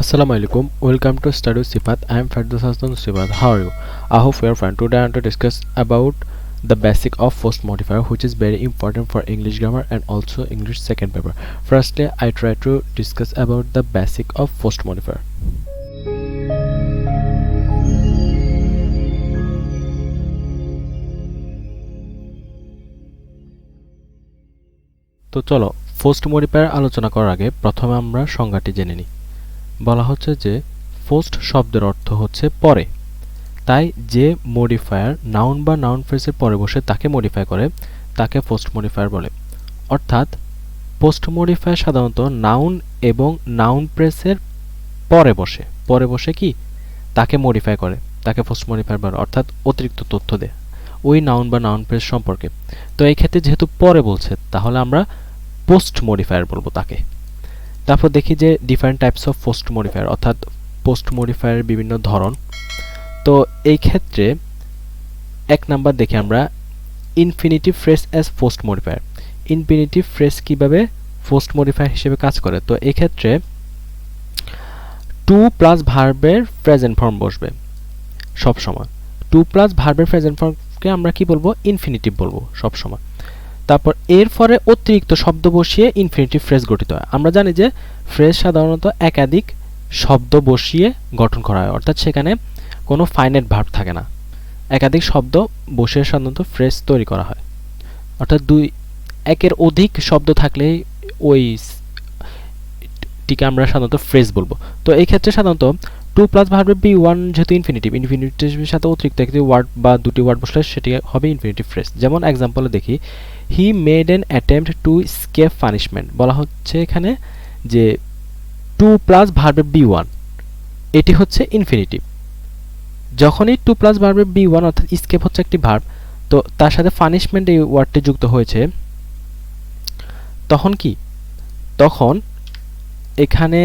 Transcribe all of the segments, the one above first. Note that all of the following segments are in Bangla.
Assalamu alaikum. Welcome to Study Sipat. I am Firdaus Hassan Sipat. How are you? I hope you are fine. Today I want to discuss about the basic of first modifier, which is very important for English grammar and also English second paper. Firstly, I try to discuss about the basic of first modifier. তো চলো ফার্স্ট মডিফায়ার আলোচনা করার আগে প্রথমে আমরা সংজ্ঞাটি জেনে নিই। বলা হচ্ছে যে ফার্স্ট শব্দের অর্থ হচ্ছে পরে, তাই যে মডিফায়ার নাউন বা নাউন ফ্রেজের পরে বসে তাকে মডিফাই করে তাকে ফার্স্ট মডিফায়ার বলে। অর্থাৎ পোস্ট মডিফায়ার সাধারণত নাউন এবং নাউন ফ্রেজের পরে বসে কি তাকে মডিফাই করে, তাকে ফার্স্ট মডিফায়ার বলে। অর্থাৎ অতিরিক্ত তথ্য দেয় ওই নাউন বা নাউন ফ্রেজ সম্পর্কে। তো এই ক্ষেত্রে যেহেতু পরে বলছে তাহলে আমরা পোস্ট মডিফায়ার বলবো তাকে। তারপর দেখি যে different types of post modifier, অর্থাৎ পোস্ট মডিফায়ারের বিভিন্ন ধরন। তো এই ক্ষেত্রে এক নাম্বার দেখি আমরা infinitive phrase as post modifier. Infinitive phrase কিভাবে পোস্ট মডিফায়ার হিসেবে কাজ করে? তো এই ক্ষেত্রে টু প্লাস ভার্বের প্রেজেন্ট ফর্ম বসবে সবসময়। টু প্লাস ভার্বের প্রেজেন্ট ফর্মকে আমরা কি বলবো? ইনফিনিটিভ বলবো সবসময়। তারপর এর পরে অতিরিক্ত শব্দ বসিয়ে ইনফিনিটিভ ফ্রেজ গঠিত হয়। আমরা জানি যে ফ্রেজ সাধারণত একাধিক শব্দ বসিয়ে গঠন করা হয়, অর্থাৎ সেখানে কোনো ফাইনাইট ভার্ব থাকে না, একাধিক শব্দ বসিয়ে সাধারণত ফ্রেজ তৈরি করা হয়। অর্থাৎ একের অধিক শব্দ থাকলে ওই টিকে আমরা সাধারণত ফ্রেজ বলবো। তো এই ক্ষেত্রে সাধারণত টু প্লাস ভার্বের বি ওয়ান যেহেতু ইনফিনিটিভের সাথে অতিরিক্ত একটি ওয়ার্ড বা দুটি ওয়ার্ড বসলে সেটি হবে ইনফিনিটিভ ফ্রেজ। যেমন এক্সাম্পলে দেখি, he made an attempt to escape punishment. বলা হচ্ছে এখানে যে টু প্লাস ভার্বের বি ওয়ান এটি হচ্ছে ইনফিনিটিভ। যখনই টু প্লাস ভার্বের বি ওয়ান অর্থাৎ স্কেপ হচ্ছে একটি ভার্ব, তো তার সাথে পানিশমেন্ট এই ওয়ার্ডটি যুক্ত হয়েছে, তখন কি? তখন এখানে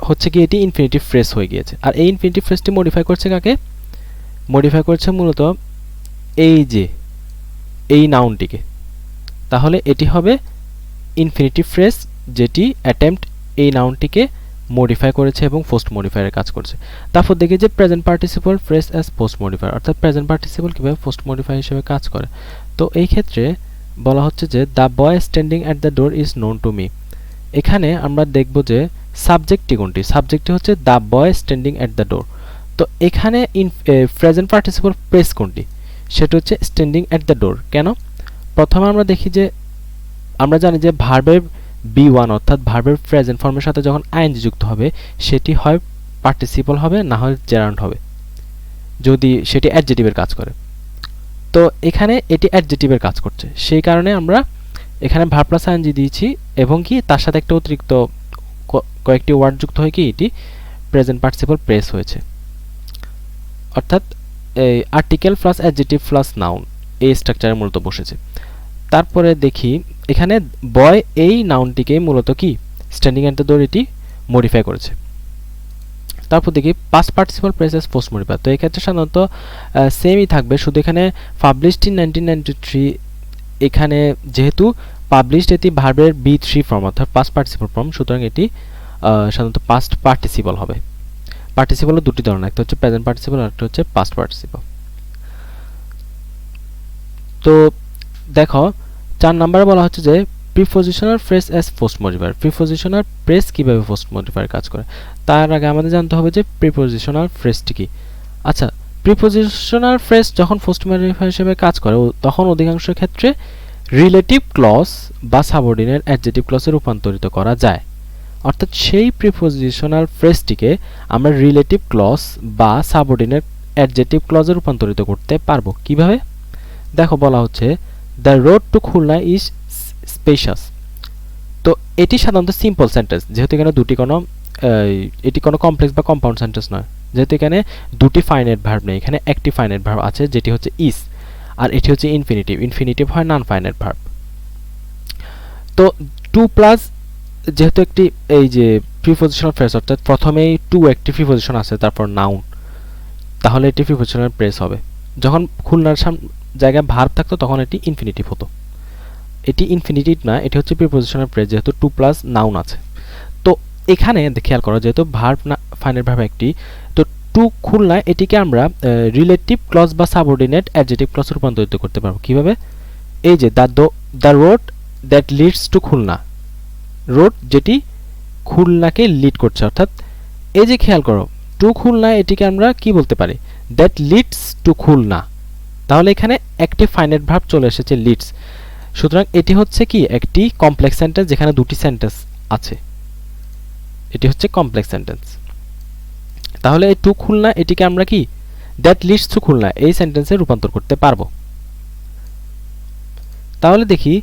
হচ্ছে কি এটি ইনফিনিটিভ ফ্রেজ হয়ে গিয়েছে। আর এই ইনফিনিটিভ ফ্রেজটি মডিফাই করছে কাকে? মডিফাই করছে মূলত এই নাউনটিকে। তাহলে এটি হবে ইনফিনিটিভ ফ্রেজ যেটি অ্যাটেম্প্ট এই নাউনটিকে মডিফাই করেছে এবং পোস্ট মডিফায়ারের কাজ করছে। তারপর দেখি যে present participle phrase as post modifier, অর্থাৎ প্রেজেন্ট পার্টিসিপল কিভাবে পোস্ট মডিফায়ার হিসেবে কাজ করে। তো এই ক্ষেত্রে বলা হচ্ছে যে the boy standing at the door is known to me. এখানে আমরা দেখব যে সাবজেক্টটি কোনটি? সাবজেক্টটি হচ্ছে the boy standing at the door. তো এখানে প্রেজেন্ট পার্টিসিপল ফ্রেজ কোনটি? সেটা হচ্ছে স্ট্যান্ডিং অ্যাট দ্য ডোর। কেন? প্রথমে আমরা দেখি যে আমরা জানি যে ভার্বের বি ওয়ান অর্থাৎ ভার্বের প্রেজেন্ট ফর্মের সাথে যখন আইএনজি যুক্ত হবে সেটি হয় পার্টিসিপল হবে, না হয় জেরান্ড হবে যদি সেটি অ্যাডজেটিভের কাজ করে। তো এখানে এটি অ্যাডজেটিভের কাজ করছে, সেই কারণে আমরা এখানে ভার্ব প্লাস আইএনজি দিয়েছি এবং কি তার সাথে একটা অতিরিক্ত কয়েকটি ওয়ার্ড যুক্ত হয়ে কি এটি প্রেজেন্ট পার্টিসিপল প্রেস হয়েছে। অর্থাৎ এই article plus adjective plus noun এই স্ট্রাকচারে মূলত বসেছে। তারপরে দেখি এখানে বয় এই নাউনটিকে মূলত কি স্ট্যান্ডিং অ্যাট দ্য ডোর এটি মডিফাই করেছে। তারপর দেখি past participle press as post modifier. তো এই ক্ষেত্রে সাধারণত সেমই থাকবে, শুধু এখানে পাবলিশড ইন 1993 এখানে যেহেতু পাবলিশড এটি ভার্বের B3 ফর্ম অর্থাৎ পাস্ট পার্টিসিপল ফর্ম, সুতরাং এটি সাধারণত পাস্ট পার্টিসিপল হবে। পার্টিসিপলও দুটি ধরনের, একটা হচ্ছে প্রেজেন্ট পার্টিসিপল আর একটা হচ্ছে পাস্ট পার্টিসিপল। তো দেখো 4 নম্বরে বলা হচ্ছে যে prepositional phrase as post modifier. Prepositional phrase কিভাবে পোস্ট মডিফায়ার কাজ করে তার আগে আমাদের জানতে হবে যে প্রিপোজিশনাল ফ্রেজটি কি। আচ্ছা, প্রিপোজিশনাল ফ্রেজ যখন পোস্ট মডিফায়ার হিসেবে কাজ করে তখন অধিকাংশ ক্ষেত্রে রিলেটিভ ক্লজ বা সাবঅর্ডিনেট অ্যাডজেটিভ ক্লজে রূপান্তরিত করা যায়। অর্থাৎ সেই প্রিপোজিশনাল ফ্রেজটিকে আমরা রিলেটিভ ক্লজ বা সাবঅর্ডিনেট অ্যাডজেটিভ ক্লজে রূপান্তরিত করতে পারবো কিভাবে? দেখো বলা হচ্ছে the road to Khulna is spacious. তো এটি সাধারণত সিম্পল সেন্টেন্স, যেহেতু এখানে এটি কোনো কমপ্লেক্স বা কম্পাউন্ড সেন্টেন্স নয়, যেহেতু এখানে দুটি ফাইনাইট ভার্ব নেই, এখানে একটি ফাইনাইট ভার্ব আছে যেটি হচ্ছে ইজ, আর এটি হচ্ছে ইনফিনিটিভ। ইনফিনিটিভ হয় নন ফাইনাইট ভার্ব। তো টু প্লাস যেহেতু একটি এই যে প্রিপোজিশনাল ফ্রেজ অর্থাৎ প্রথমেই টু একটি প্রিপোজিশন আছে তারপর নাউন, তাহলে এটি প্রিপোজিশনাল ফ্রেজ হবে। যখন খুলনার জায়গায় ভার্ব থাকতো তখন এটি ইনফিনিটিভ হতো। এটি ইনফিনিটিভ না, এটি হচ্ছে প্রিপোজিশনাল ফ্রেজ যেহেতু টু প্লাস নাউন আছে। তো এখানে খেয়াল করো যেহেতু ভার্ব না ফাইনাইট ভার্ব একটি, তো টু খুলনা এটিকে আমরা রিলেটিভ ক্লজ বা সাবঅর্ডিনেট অ্যাডজেক্টিভ ক্লজে রূপান্তরিত করতে পারবো কিভাবে? এই যে the road that leads to Khulna, road যেটি খুলনাকে লিড করছে, অর্থাৎ এই যে খেয়াল করো টু খুলনা এটিকে আমরা কি বলতে পারি? That leads to Khulna. তাহলে এখানে একটি ফাইনাইট ভার্ব চলে এসেছে লিডস, সুতরাং এটি হচ্ছে কি একটি কমপ্লেক্স সেন্টেন্স যেখানে দুটি সেন্টেন্স আছে, এটি হচ্ছে কমপ্লেক্স সেন্টেন্স। তাহলে এই টু খুলনা এটিকে আমরা কি দ্যাট লিডস টু খুলনা এই সেন্টেন্সে রূপান্তর করতে পারবো। তাহলে দেখি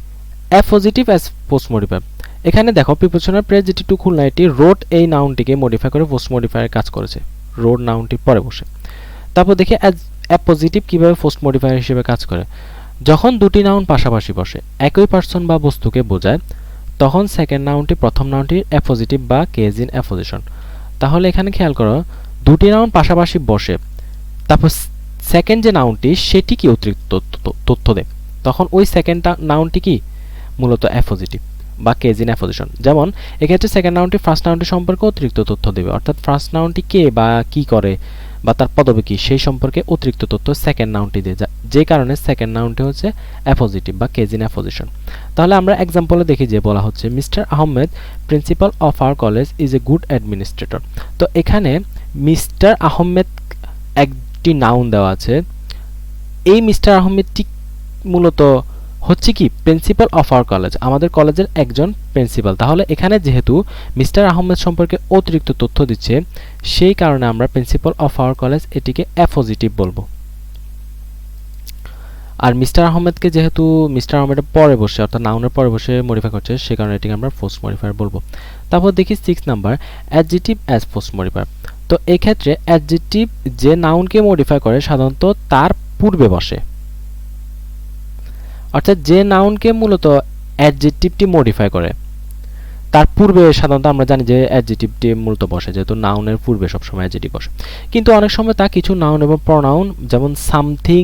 অ্যাপোজিটিভ অ্যাজ পোস্ট মডিফায়ার। এখানে দেখো প্রিপোজিশনাল প্রেস যেটি টু খুলনা এটি রোড এই নাউনটিকে মডিফাই করে পোস্ট মডিফায়ারের কাজ করেছে, রোড নাউনটির পরে বসে। তারপর দেখি অ্যাজ অ্যাপোজিটিভ কিভাবে পোস্ট মডিফায়ার হিসেবে কাজ করে। যখন দুটি নাউন পাশাপাশি বসে একই পার্সন বা বস্তুকে বোঝায় তখন সেকেন্ড নাউনটি প্রথম নাউনটির অ্যাপোজিটিভ বা কেজ ইন অ্যাপোজিশন। তাহলে এখানে খেয়াল করো দুটি নাউন পাশাপাশি বসে, তারপর সেকেন্ড যে নাউনটি সেটি কি অতিরিক্ত তথ্য দেয়, তখন ওই সেকেন্ড নাউনটি কি মূলত অ্যাপোজিটিভ বা কেজ ইন অ্যাপোজিশন। যেমন এক্ষেত্রে সেকেন্ড নাউনটি ফার্স্ট নাউনটি সম্পর্কে অতিরিক্ত তথ্য দেবে, অর্থাৎ ফার্স্ট নাউনটি কে বা কি করে বা তার পদবী কি সেই সম্পর্কে অতিরিক্ত তথ্য সেকেন্ড নাউনটি দেয়, যে কারণে সেকেন্ড নাউনটি হচ্ছে অ্যাপোজিটিভ বা কেজ ইন অ্যাপোজিশন। তাহলে আমরা এক্সাম্পলে দেখি যে বলা হচ্ছে mister Ahmed principal of our college is a good administrator. তো এখানে মিস্টার আহমেদ একটি নাউন দেওয়া আছে, এই মিস্টার আহমেদটি মূলত হচ্ছে কি প্রিন্সিপাল অফ আওয়ার কলেজ, আমাদের কলেজের একজন প্রিন্সিপাল। তাহলে এখানে যেহেতু মিস্টার আহমেদ সম্পর্কে অতিরিক্ত তথ্য দিচ্ছে সেই কারণে আমরা প্রিন্সিপাল অফ আওয়ার কলেজ এটিকে অ্যাপোজিটিভ বলবো। আর মিস্টার আহমেদকে যেহেতু মিস্টার আহমেদের পরে বসে অর্থাৎ নাউনের পরে বসে মডিফাই করছে সে কারণে এটিকে আমরা পোস্ট মডিফায়ার বলবো। তারপর দেখি 6 number adjective as post modifier. তো এই ক্ষেত্রে অ্যাডজেক্টিভ যে নাউনকে মডিফাই করে সাধারণত তার পূর্বে বসে, অর্থাৎ যে নাউনকে মূলত অ্যাডজেক্টিভটি মডিফাই করে তার পূর্বে সাধারণত আমরা জানি যে অ্যাডজেক্টিভটি মূলত বসে, যেহেতু নাউনের পূর্বে সবসময় অ্যাডজেক্টিভ বসে। কিন্তু অনেক সময় তা কিছু নাউন এবং প্রনাউন যেমন সামথিং,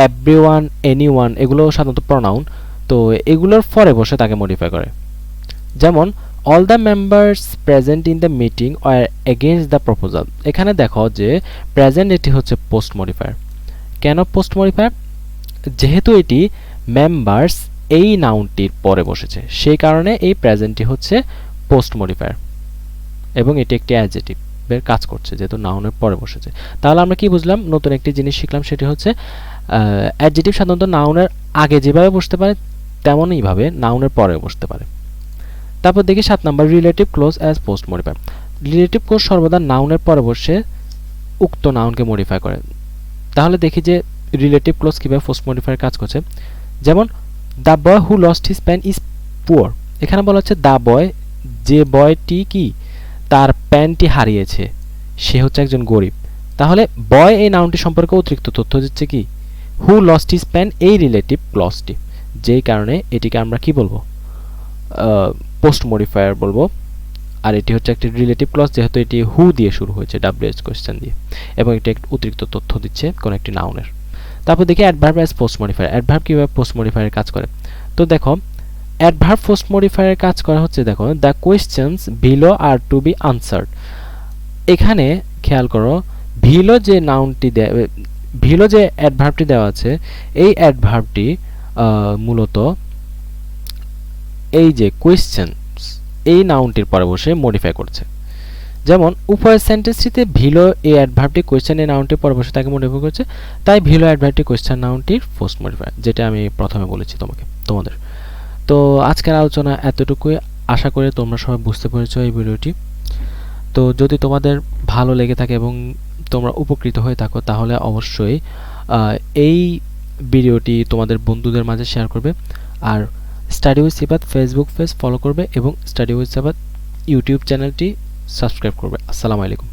এভরিওয়ান, এনিওয়ান এগুলো সাধারণত প্রনাউন, তো এগুলোর পরে বসে তাকে মডিফাই করে। যেমন all the members present in the meeting are against the proposal. এখানে দেখো যে প্রেজেন্ট এটি হচ্ছে পোস্ট মডিফায়ার। কেন পোস্ট মডিফায়ার? যেহেতু এটি মেম্বার্স এই নাউনটির পরে বসেছে সেই কারণে এই প্রেজেন্টটি হচ্ছে পোস্ট মডিফায়ার এবং এটি একটি অ্যাডজেক্টিভের কাজ করছে যেহেতু নাউনের পরে বসেছে। তাহলে আমরা কি বুঝলাম? নতুন একটি জিনিস শিখলাম, সেটি হচ্ছে অ্যাডজেক্টিভ সাধারণত নাউনের আগে যেভাবে বসতে পারে তেমনইভাবে নাউনের পরে বসতে পারে। তারপর দেখি 7 number relative close as post modifier. Relative close সর্বদা নাউনের পরে বসে উক্ত নাউনকে মডিফাই করে। তাহলে দেখি যে রিলেটিভ ক্লোজ কিভাবে পোস্ট মডিফায়ার কাজ করছে। যেমন the boy who lost his pen is poor. এখানে বলা হচ্ছে দ্য বয়, যে বয়টি কি তার প্যান্টটি হারিয়েছে সে হচ্ছে একজন গরিব। তাহলে বয় এই নাউনটি সম্পর্কে অতিরিক্ত তথ্য দিচ্ছে কি হু লস্ট হিজ প্যান এই রিলেটিভ ক্লজটি, যেই কারণে এটিকে আমরা কি বলবো পোস্ট মডিফায়ার বলবো। আর এটি হচ্ছে একটি রিলেটিভ ক্লজ যেহেতু এটি হু দিয়ে শুরু হয়েছে WH কোয়েশ্চেন দিয়ে এবং এটি একটি অতিরিক্ত তথ্য দিচ্ছে কোন একটি নাউনের। তারপর দেখি adverb as post modifier. Adverb কিভাবে পোস্ট মডিফায়ারের কাজ করে। তো দেখো অ্যাডভার্ব পোস্ট মডিফায়ারের কাজ করা হচ্ছে, দেখো the questions below are to be answered. এখানে খেয়াল করো ভিলো যে নাউনটি ভিলো যে অ্যাডভার্বটি দেওয়া আছে এই অ্যাডভার্বটি মূলত এই যে কোয়েশ্চেন এই নাউনটির পরে বসে মডিফাই করছে। যেমন উপরের সেন্টেন্সটিতে ভিলো এই অ্যাডভার্বটি কোয়েশ্চেন এই নাউনটির পরে বসে তাকে মডিফাই করছে, তাই ভিলো অ্যাডভার্বটি কোয়েশ্চেন নাউনটির পোস্ট মডিফায়ার, যেটা আমি প্রথমে বলেছি তোমাদের। তো আজকের আলোচনা এতটুকুই, আশা করি তোমরা সবাই বুঝতে পেরেছো এই ভিডিওটি। তো যদি তোমাদের ভালো লেগে থাকে এবং তোমরা উপকৃত হয়ে থাকো তাহলে অবশ্যই এই ভিডিওটি তোমাদের বন্ধুদের মাঝে শেয়ার করবে। আর study with Sifat Facebook page follow করবে এবং স্টাডি উইথ সিফাত ইউটিউব চ্যানেলটি সাবস্ক্রাইব করবে। আসসালামু আলাইকুম।